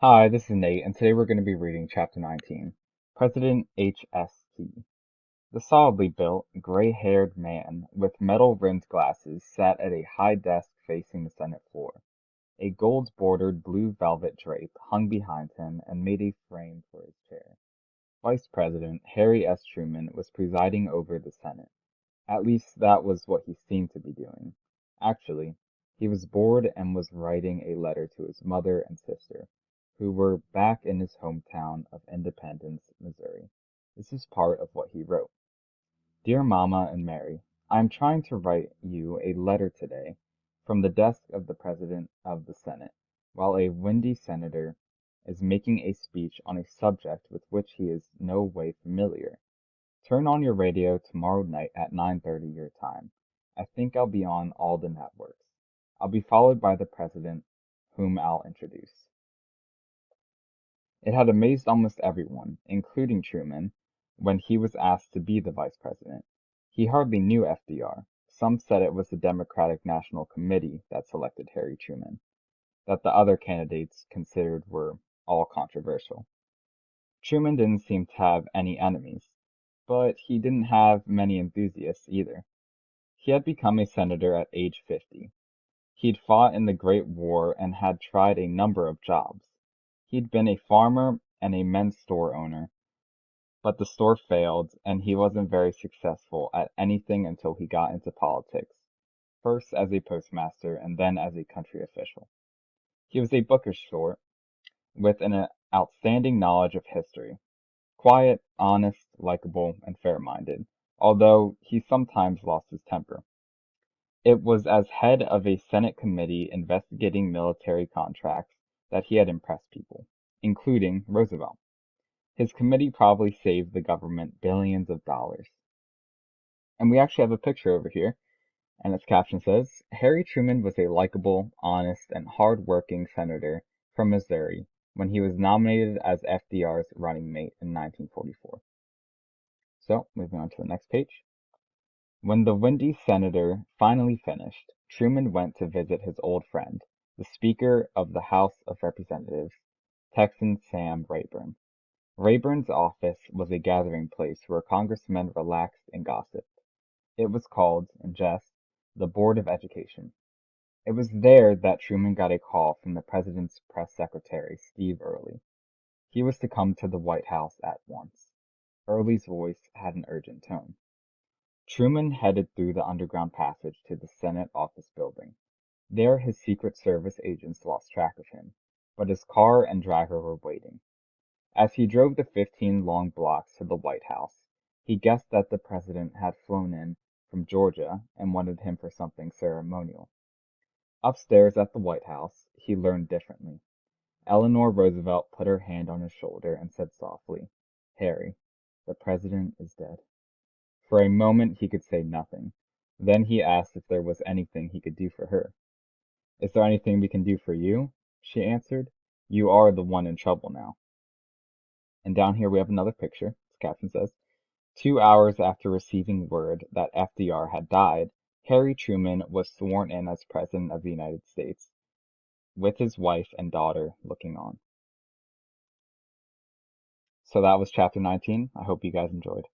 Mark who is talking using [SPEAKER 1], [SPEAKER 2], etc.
[SPEAKER 1] Hi, this is Nate, and today we're going to be reading Chapter 19, President HST. The solidly built, gray-haired man with metal-rimmed glasses sat at a high desk facing the Senate floor. A gold-bordered blue velvet drape hung behind him and made a frame for his chair. Vice President Harry S. Truman was presiding over the Senate. At least that was what he seemed to be doing. Actually, he was bored and was writing a letter to his mother and sister, who were back in his hometown of Independence, Missouri. This is part of what he wrote. Dear Mama and Mary, I am trying to write you a letter today from the desk of the President of the Senate, while a windy senator is making a speech on a subject with which he is no way familiar. Turn on your radio tomorrow night at 9:30 your time. I think I'll be on all the networks. I'll be followed by the president, whom I'll introduce. It had amazed almost everyone, including Truman, when he was asked to be the vice president. He hardly knew FDR. Some said it was the Democratic National Committee that selected Harry Truman, that the other candidates considered were all controversial. Truman didn't seem to have any enemies, but he didn't have many enthusiasts either. He had become a senator at age 50. He'd fought in the Great War and had tried a number of jobs. He'd been a farmer and a men's store owner, but the store failed and he wasn't very successful at anything until he got into politics, first as a postmaster and then as a country official. He was a bookish sort, with an outstanding knowledge of history. Quiet, honest, likable, and fair-minded, although he sometimes lost his temper. It was as head of a Senate committee investigating military contracts that he had impressed people, including Roosevelt. His committee probably saved the government billions of dollars. And we actually have a picture over here, and its caption says, Harry Truman was a likable, honest, and hard-working senator from Missouri when he was nominated as FDR's running mate in 1944. So, moving on to the next page. When the windy senator finally finished, Truman went to visit his old friend, the Speaker of the House of Representatives, Texan Sam Rayburn. Rayburn's office was a gathering place where congressmen relaxed and gossiped. It was called, in jest, the Board of Education. It was there that Truman got a call from the president's press secretary, Steve Early. He was to come to the White House at once. Early's voice had an urgent tone. Truman headed through the underground passage to the Senate office building. There his Secret Service agents lost track of him, but his car and driver were waiting. As he drove the 15 long blocks to the White House, he guessed that the president had flown in from Georgia and wanted him for something ceremonial. Upstairs at the White House, he learned differently. Eleanor Roosevelt put her hand on his shoulder and said softly, Harry, the president is dead. For a moment he could say nothing. Then he asked if there was anything he could do for her. Is there anything we can do for you? She answered. You are the one in trouble now. And down here we have another picture. Its caption says, 2 hours after receiving word that FDR had died, Harry Truman was sworn in as President of the United States, with his wife and daughter looking on. So that was chapter 19. I hope you guys enjoyed.